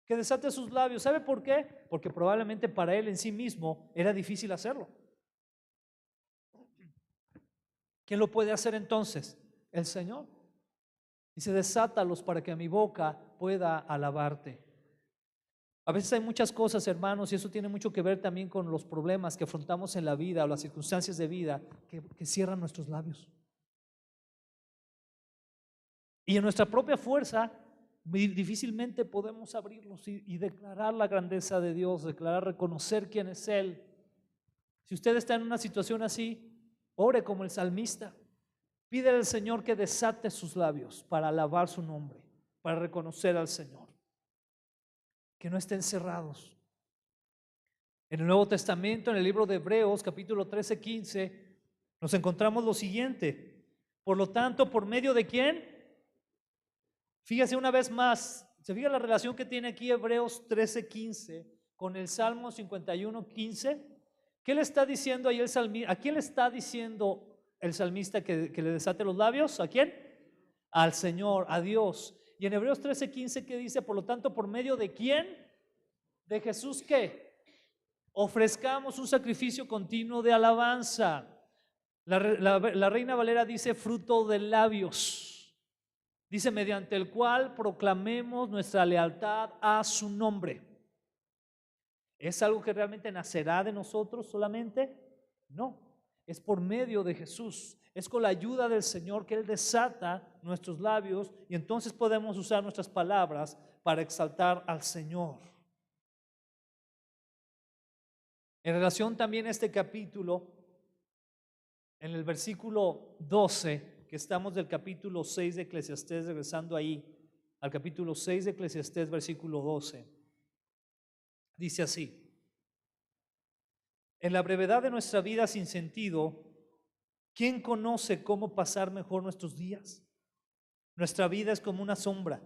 Que desate sus labios. ¿Sabe por qué? Porque probablemente para él en sí mismo era difícil hacerlo. ¿Quién lo puede hacer entonces? El Señor. Dice: desátalos para que mi boca pueda alabarte. A veces hay muchas cosas, hermanos, y eso tiene mucho que ver también con los problemas que afrontamos en la vida o las circunstancias de vida que cierran nuestros labios. Y en nuestra propia fuerza difícilmente podemos abrirlos y declarar la grandeza de Dios, declarar, reconocer quién es Él. Si usted está en una situación así, ore como el salmista. Pídele al Señor que desate sus labios para alabar su nombre, para reconocer al Señor. Que no estén cerrados. En el Nuevo Testamento, en el libro de Hebreos, capítulo 13:15, nos encontramos lo siguiente: por lo tanto, ¿por medio de quién? Fíjese una vez más, se fija la relación que tiene aquí Hebreos 13:15 con el Salmo 51:15. ¿Qué le está diciendo ahí el salmista? ¿A quién le está diciendo el salmista que le desate los labios? ¿A quién? Al Señor, a Dios. Y en Hebreos 13:15, ¿qué dice? Por lo tanto, ¿por medio de quién? De Jesús, ¿qué? Ofrezcamos un sacrificio continuo de alabanza. La Reina Valera dice: fruto de labios. Dice: mediante el cual proclamemos nuestra lealtad a su nombre. ¿Es algo que realmente nacerá de nosotros solamente? No, es por medio de Jesús. Es con la ayuda del Señor que Él desata nuestros labios y entonces podemos usar nuestras palabras para exaltar al Señor. En relación también a este capítulo, en el versículo 12, que estamos del capítulo 6 de Eclesiastés, regresando ahí al capítulo 6 de Eclesiastés, versículo 12, dice así: en la brevedad de nuestra vida sin sentido, ¿quién conoce cómo pasar mejor nuestros días? Nuestra vida es como una sombra.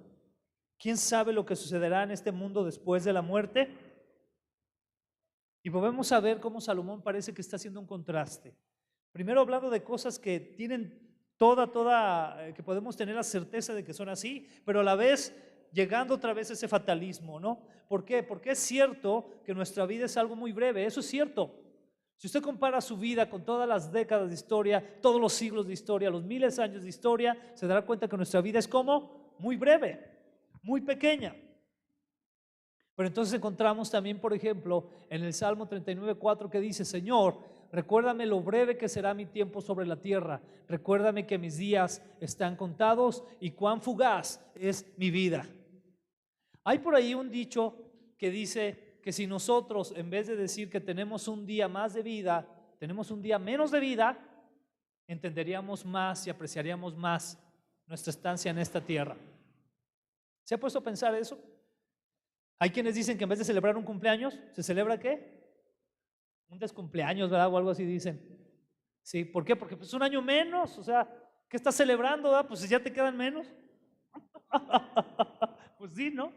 ¿Quién sabe lo que sucederá en este mundo después de la muerte? Y volvemos a ver cómo Salomón parece que está haciendo un contraste. Primero hablando de cosas que tienen que podemos tener la certeza de que son así, pero a la vez llegando otra vez a ese fatalismo, ¿no? ¿Por qué? Porque es cierto que nuestra vida es algo muy breve, eso es cierto. Si usted compara su vida con todas las décadas de historia, todos los siglos de historia, los miles de años de historia, se dará cuenta que nuestra vida es como muy breve, muy pequeña. Pero entonces encontramos también, por ejemplo, en el Salmo 39:4 que dice: Señor, recuérdame lo breve que será mi tiempo sobre la tierra. Recuérdame que mis días están contados y cuán fugaz es mi vida. Hay por ahí un dicho que dice que si nosotros, en vez de decir que tenemos un día más de vida, tenemos un día menos de vida, entenderíamos más y apreciaríamos más nuestra estancia en esta tierra. ¿Se ha puesto a pensar eso? Hay quienes dicen que en vez de celebrar un cumpleaños, ¿se celebra qué? Un descumpleaños, ¿verdad? O algo así dicen. Sí, ¿por qué? Porque pues un año menos, o sea, ¿qué estás celebrando, verdad? Pues si ya te quedan menos. Pues sí, ¿no?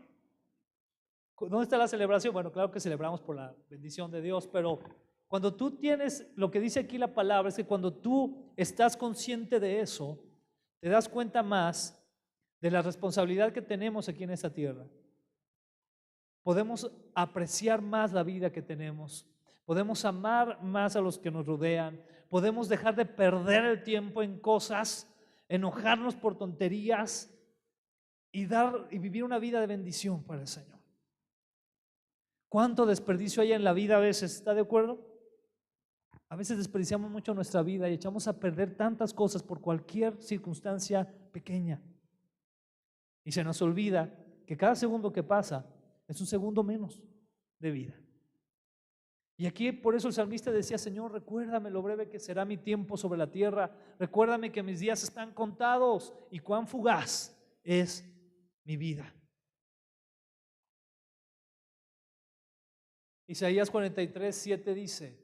¿Dónde está la celebración? Bueno, claro que celebramos por la bendición de Dios, pero cuando tú tienes, lo que dice aquí la palabra es que cuando tú estás consciente de eso, te das cuenta más de la responsabilidad que tenemos aquí en esta tierra. Podemos apreciar más la vida que tenemos, podemos amar más a los que nos rodean, podemos dejar de perder el tiempo en cosas, enojarnos por tonterías y vivir una vida de bendición para el Señor. ¿Cuánto desperdicio hay en la vida a veces? ¿Está de acuerdo? A veces desperdiciamos mucho nuestra vida y echamos a perder tantas cosas por cualquier circunstancia pequeña. Y se nos olvida que cada segundo que pasa es un segundo menos de vida. Y aquí por eso el salmista decía: Señor, recuérdame lo breve que será mi tiempo sobre la tierra. Recuérdame que mis días están contados y cuán fugaz es mi vida. Isaías 43:7 dice: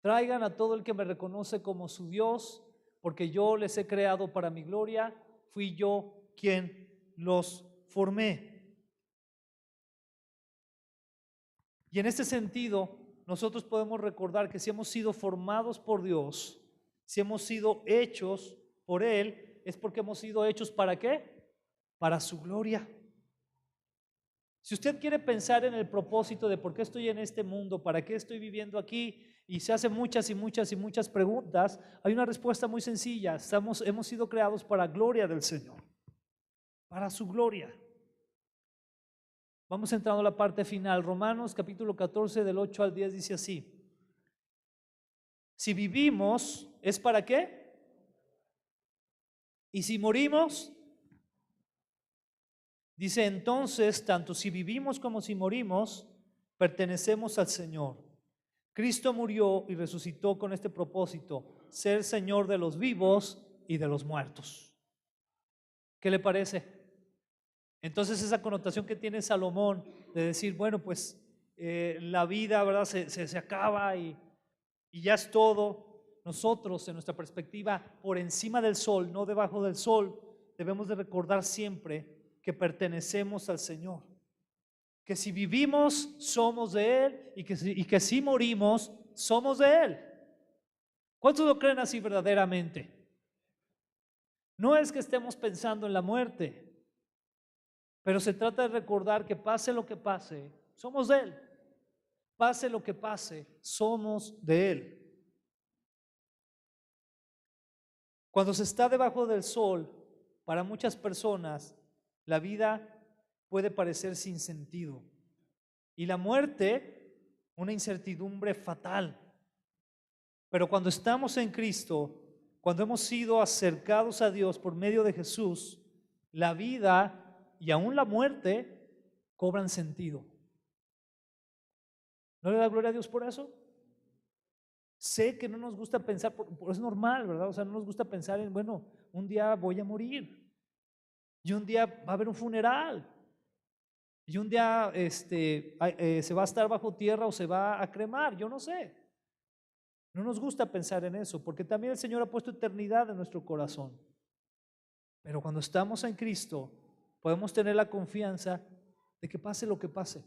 traigan a todo el que me reconoce como su Dios, porque yo les he creado para mi gloria, fui yo quien los formé. Y en este sentido, nosotros podemos recordar que si hemos sido formados por Dios, si hemos sido hechos por Él, es porque hemos sido hechos ¿para qué? Para su gloria. Si usted quiere pensar en el propósito de por qué estoy en este mundo, para qué estoy viviendo aquí, y se hace muchas y muchas y muchas preguntas, hay una respuesta muy sencilla: hemos sido creados para gloria del Señor, para su gloria. Vamos entrando a la parte final. Romanos capítulo 14 del 8 al 10 dice así: si vivimos, ¿es para qué? Y si morimos, dice entonces, tanto si vivimos como si morimos, pertenecemos al Señor. Cristo murió y resucitó con este propósito: ser Señor de los vivos y de los muertos. ¿Qué le parece? Entonces esa connotación que tiene Salomón de decir, bueno, pues la vida, ¿verdad? Se acaba y ya es todo. Nosotros, en nuestra perspectiva, por encima del sol, no debajo del sol, debemos de recordar siempre que pertenecemos al Señor, que si vivimos somos de Él y que si morimos somos de Él. ¿Cuántos lo creen así verdaderamente? No es que estemos pensando en la muerte, pero se trata de recordar que pase lo que pase, somos de Él. Pase lo que pase, somos de Él. Cuando se está debajo del sol, para muchas personas, la vida puede parecer sin sentido. Y la muerte, una incertidumbre fatal. Pero cuando estamos en Cristo, cuando hemos sido acercados a Dios por medio de Jesús, la vida y aún la muerte cobran sentido. ¿No le da gloria a Dios por eso? Sé que no nos gusta pensar, es normal, ¿verdad? O sea, no nos gusta pensar en, bueno, un día voy a morir y un día va a haber un funeral y un día se va a estar bajo tierra o se va a cremar, yo no sé. No nos gusta pensar en eso porque también el Señor ha puesto eternidad en nuestro corazón. Pero cuando estamos en Cristo, podemos tener la confianza de que pase lo que pase,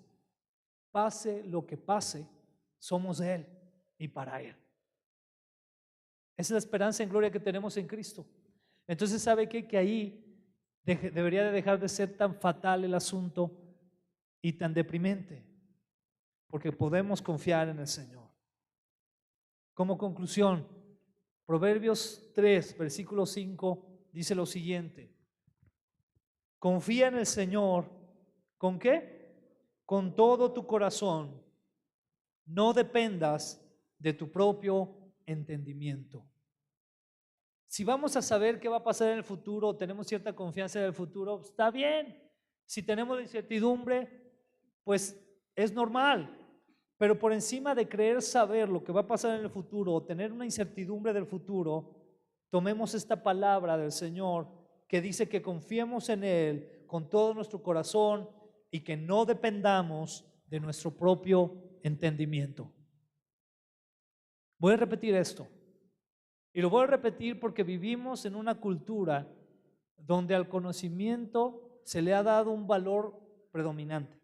somos de Él y para Él. Esa es la esperanza en gloria que tenemos en Cristo. Entonces, ¿sabe qué? Que ahí debería de dejar de ser tan fatal el asunto y tan deprimente, porque podemos confiar en el Señor. Como conclusión, Proverbios 3, versículo 5 dice lo siguiente: confía en el Señor, ¿con qué? Con todo tu corazón. No dependas de tu propio entendimiento. Si vamos a saber qué va a pasar en el futuro, tenemos cierta confianza en el futuro, está bien. Si tenemos la incertidumbre, pues es normal. Pero por encima de creer saber lo que va a pasar en el futuro o tener una incertidumbre del futuro, tomemos esta palabra del Señor que dice que confiemos en Él con todo nuestro corazón y que no dependamos de nuestro propio entendimiento. Voy a repetir esto. Y lo voy a repetir porque vivimos en una cultura donde al conocimiento se le ha dado un valor predominante.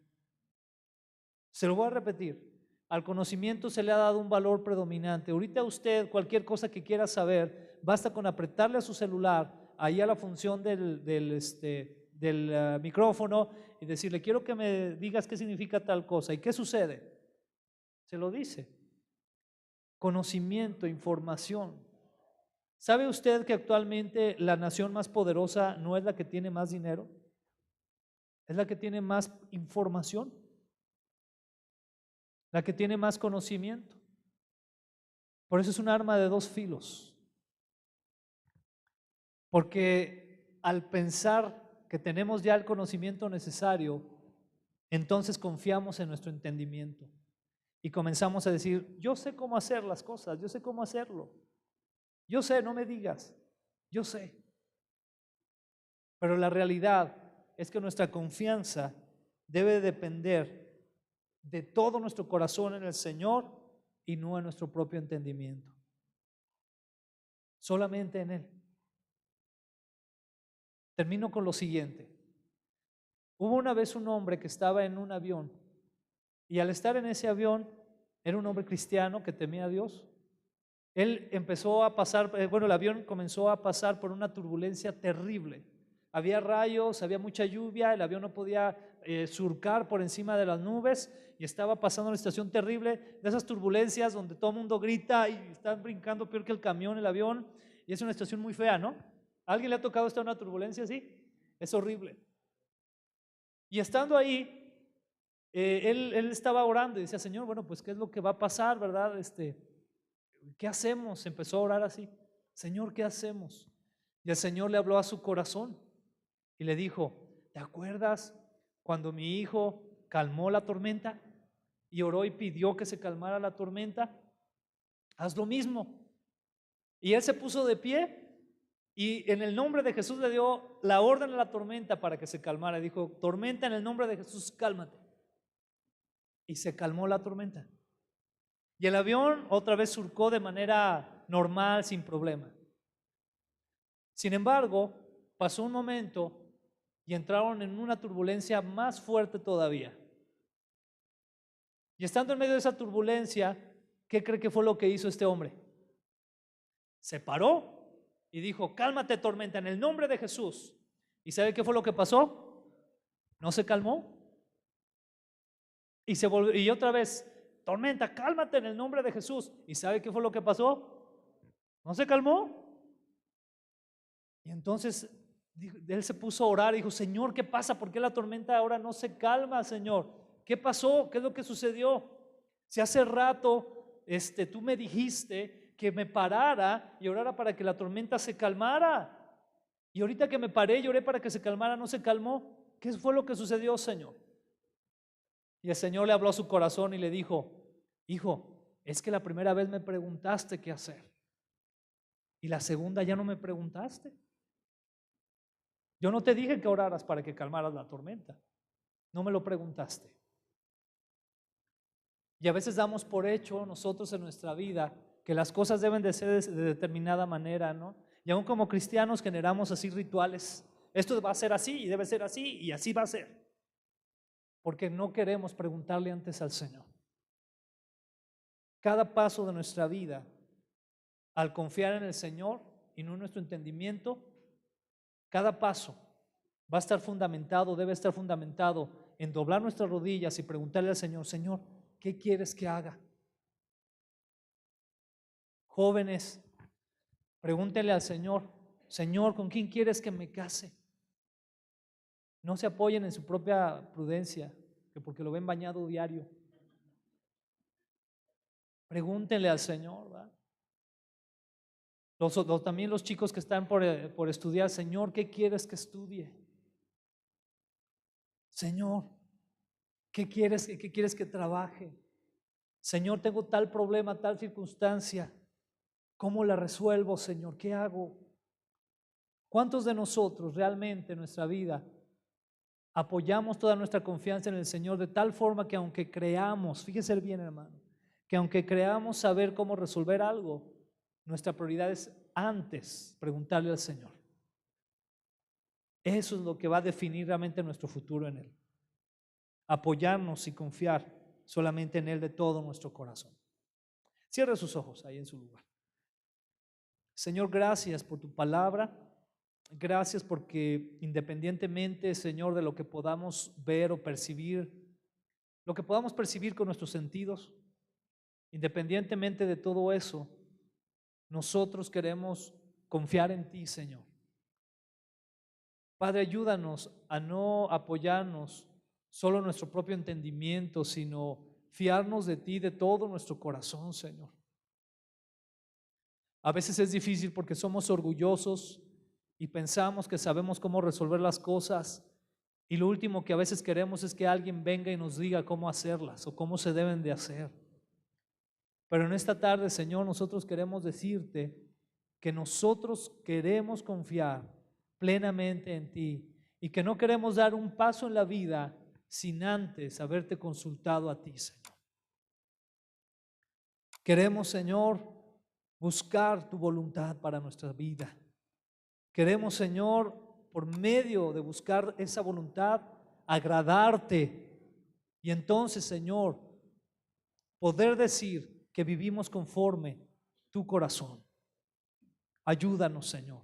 Se lo voy a repetir. Al conocimiento se le ha dado un valor predominante. Ahorita usted, cualquier cosa que quiera saber, basta con apretarle a su celular, ahí a la función del micrófono y decirle, quiero que me digas qué significa tal cosa. ¿Y qué sucede? Se lo dice. Conocimiento, información. ¿Sabe usted que actualmente la nación más poderosa no es la que tiene más dinero? Es la que tiene más información, la que tiene más conocimiento. Por eso es un arma de dos filos. Porque al pensar que tenemos ya el conocimiento necesario, entonces confiamos en nuestro entendimiento y comenzamos a decir, yo sé cómo hacer las cosas, yo sé cómo hacerlo. Yo sé, no me digas, yo sé. Pero la realidad es que nuestra confianza debe depender de todo nuestro corazón en el Señor y no en nuestro propio entendimiento. Solamente en Él. Termino con lo siguiente. Hubo una vez un hombre que estaba en un avión y al estar en ese avión era un hombre cristiano que temía a Dios. Él empezó a pasar, el avión comenzó a pasar por una turbulencia terrible. Había rayos, había mucha lluvia, el avión no podía surcar por encima de las nubes y estaba pasando una estación terrible, de esas turbulencias donde todo el mundo grita y están brincando peor que el camión, el avión, y es una estación muy fea, ¿no? ¿A alguien le ha tocado estar en una turbulencia así? Es horrible. Y estando ahí, él estaba orando y decía, Señor, bueno, pues ¿qué es lo que va a pasar, verdad? ¿Qué hacemos? Empezó a orar así, Señor, ¿qué hacemos? Y el Señor le habló a su corazón y le dijo, ¿te acuerdas cuando mi hijo calmó la tormenta y oró y pidió que se calmara la tormenta? Haz lo mismo. Y él se puso de pie y en el nombre de Jesús le dio la orden a la tormenta para que se calmara. Dijo, tormenta, en el nombre de Jesús, cálmate. Y se calmó la tormenta. Y el avión otra vez surcó de manera normal, sin problema. Sin embargo, pasó un momento y entraron en una turbulencia más fuerte todavía. Y estando en medio de esa turbulencia, ¿qué cree que fue lo que hizo este hombre? Se paró y dijo, cálmate tormenta en el nombre de Jesús. ¿Y sabe qué fue lo que pasó? No se calmó. Y se volvió, y otra vez, tormenta, cálmate en el nombre de Jesús. ¿Y sabe qué fue lo que pasó? No se calmó. Y entonces él se puso a orar y dijo, Señor, ¿qué pasa? ¿Por qué la tormenta ahora no se calma, Señor? ¿Qué pasó? ¿Qué es lo que sucedió? Si hace rato tú me dijiste que me parara y orara para que la tormenta se calmara. Y ahorita que me paré y oré para que se calmara, no se calmó. ¿Qué fue lo que sucedió, Señor? Y el Señor le habló a su corazón y le dijo, hijo, es que la primera vez me preguntaste qué hacer. Y la segunda ya no me preguntaste. Yo no te dije que oraras para que calmaras la tormenta. No me lo preguntaste. Y a veces damos por hecho nosotros en nuestra vida que las cosas deben de ser de determinada manera, ¿no? Y aún como cristianos generamos así rituales. Esto va a ser así y debe ser así y así va a ser. Porque no queremos preguntarle antes al Señor. Cada paso de nuestra vida, al confiar en el Señor y no en nuestro entendimiento, cada paso va a estar fundamentado, debe estar fundamentado en doblar nuestras rodillas y preguntarle al Señor, Señor, ¿qué quieres que haga? Jóvenes, pregúntenle al Señor, Señor, ¿con quién quieres que me case? No se apoyen en su propia prudencia, que porque lo ven bañado diario. Pregúntenle al Señor, ¿verdad? También los chicos que están por estudiar, Señor, ¿qué quieres que estudie? Señor, ¿qué quieres que trabaje? Señor, tengo tal problema, tal circunstancia. ¿Cómo la resuelvo, Señor? ¿Qué hago? ¿Cuántos de nosotros realmente en nuestra vida apoyamos toda nuestra confianza en el Señor de tal forma que aunque creamos, fíjese bien hermano, que aunque creamos saber cómo resolver algo, nuestra prioridad es antes preguntarle al Señor? Eso es lo que va a definir realmente nuestro futuro en Él. Apoyarnos y confiar solamente en Él de todo nuestro corazón. Cierre sus ojos ahí en su lugar. Señor, gracias por tu palabra. Gracias porque independientemente, Señor, de lo que podamos ver o percibir, lo que podamos percibir con nuestros sentidos, independientemente de todo eso, nosotros queremos confiar en ti, Señor. Padre, ayúdanos a no apoyarnos solo en nuestro propio entendimiento, sino fiarnos de ti de todo nuestro corazón, Señor. A veces es difícil porque somos orgullosos y pensamos que sabemos cómo resolver las cosas, y lo último que a veces queremos es que alguien venga y nos diga cómo hacerlas o cómo se deben de hacer. Pero en esta tarde, Señor, nosotros queremos decirte que nosotros queremos confiar plenamente en ti y que no queremos dar un paso en la vida sin antes haberte consultado a ti, Señor. Queremos, Señor, buscar tu voluntad para nuestra vida. Queremos, Señor, por medio de buscar esa voluntad, agradarte y entonces, Señor, poder decir que vivimos conforme tu corazón. Ayúdanos, Señor.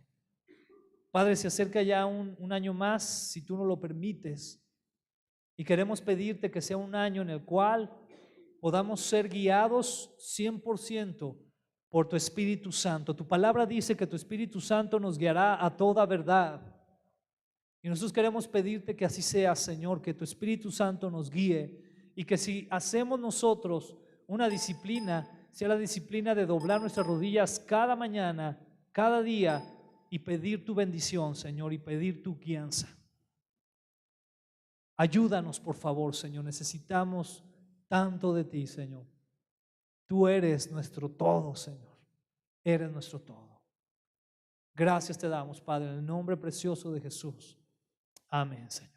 Padre, se acerca ya un año más, si tú no lo permites, y queremos pedirte que sea un año en el cual podamos ser guiados 100% por tu Espíritu Santo. Tu palabra dice que tu Espíritu Santo nos guiará a toda verdad. Y nosotros queremos pedirte que así sea, Señor, que tu Espíritu Santo nos guíe y que si hacemos nosotros una disciplina, sea la disciplina de doblar nuestras rodillas cada mañana, cada día y pedir tu bendición, Señor, y pedir tu guianza. Ayúdanos, por favor, Señor. Necesitamos tanto de ti, Señor. Tú eres nuestro todo, Señor. Eres nuestro todo. Gracias te damos, Padre, en el nombre precioso de Jesús. Amén, Señor.